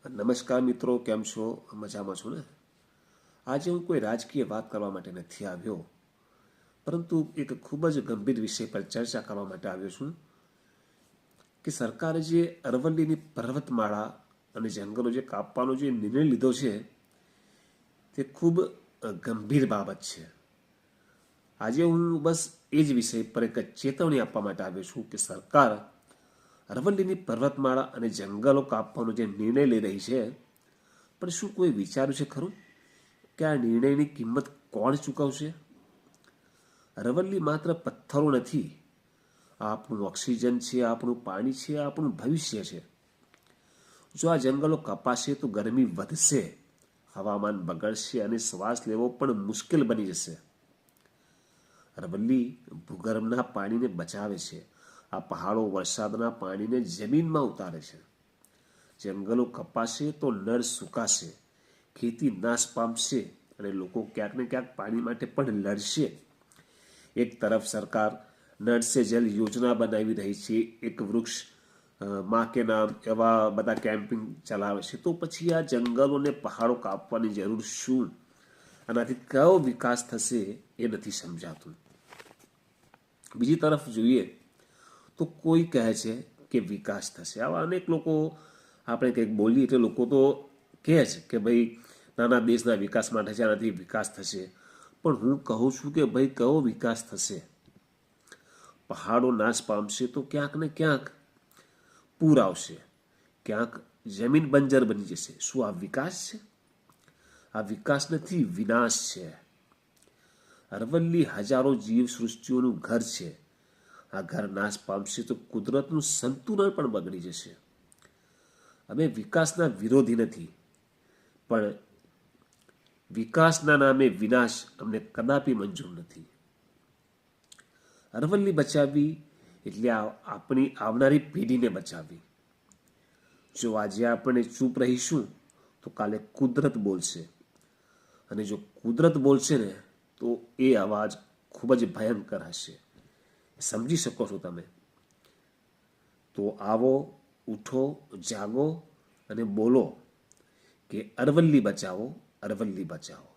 નમસ્કાર મિત્રો, કેમ છો? મજામાં છો ને? આજે હું કોઈ રાજકીય વાત કરવા માટે નથી આવ્યો, પરંતુ એક ખૂબ જ ગંભીર વિષય પર ચર્ચા કરવા માટે આવ્યો છું કે સરકારે જે અરવલ્લીની પર્વતમાળા અને જંગલો જે કાપવાનો જે નિર્ણય લીધો છે તે ખૂબ ગંભીર બાબત છે. આજે હું બસ એ જ વિષય પર એક ચેતવણી આપવા માટે આવ્યો છું કે સરકાર અરવલ્લીની પર્વતમાળા અને જંગલો કાપવાનો જે નિર્ણય લઈ રહી છે, પણ શું કોઈ વિચાર્યું છે ખરું કે આ નિર્ણયની કિંમત કોણ ચૂકવશે? અરવલ્લી માત્ર પથ્થરો નથી, આ આપણું ઓક્સિજન છે, આપણું પાણી છે, આપણું ભવિષ્ય છે. જો આ જંગલો કપાશે તો ગરમી વધશે, હવામાન બગડશે અને શ્વાસ લેવો પણ મુશ્કેલ બની જશે. અરવલ્લી ભૂગર્ભના પાણીને બચાવે છે. આ પહાડો વરસાદના પાણીને જમીનમાં ઉતારે છે. જંગલો કપાશે તો નળ સુકાશે, ખેતી નાશ પામશે અને લોકો ક્યાંક ને ક્યાંક પાણી માટે પણ લડશે. એક તરફ સરકાર નળ સે જલ યોજના બનાવી રહી છે, એક વૃક્ષ માં કે નામ એવા બધા કેમ્પિંગ ચલાવે છે, તો પછી આ જંગલોને પહાડો કાપવાની જરૂર શું? આનાથી કયો વિકાસ થશે એ નથી સમજાતું. બીજી તરફ જોઈએ તો કોઈ કહે છે કે વિકાસ થશે. આવા અનેક લોકો, આપણે કંઈક બોલીએ એટલે લોકો તો કહે છે કે ભાઈ નાના દેશના વિકાસ માટે છે, આનાથી વિકાસ થશે. પણ હું કહું છું કે ભાઈ કયો વિકાસ થશે? પહાડો નાશ પામશે તો ક્યાંક ને ક્યાંક પૂર આવશે, ક્યાંક જમીન બંજર બની જશે. શું આ વિકાસ છે? આ વિકાસ નથી, વિનાશ છે. અરવલ્લી હજારો જીવ સૃષ્ટિઓનું ઘર છે. આ ઘર નાશ પામશે તો કુદરતનું સંતુલન પણ બગડી જશે. અમે વિકાસના વિરોધી નથી, પણ વિકાસના નામે વિનાશ અમને કદાપી મંજૂર નથી. અરવલ્લી બચાવવી એટલે આપણી આવનારી પેઢીને બચાવવી. જો આજે આપણે ચૂપ રહીશું તો કાલે કુદરત બોલશે, અને જો કુદરત બોલશે ને તો એ અવાજ ખૂબ જ ભયંકર હશે. સમજી શકો છો તમે? તો આવો, ઉઠો, જાગો અને બોલો કે અરવલ્લી બચાવો, અરવલ્લી બચાવો.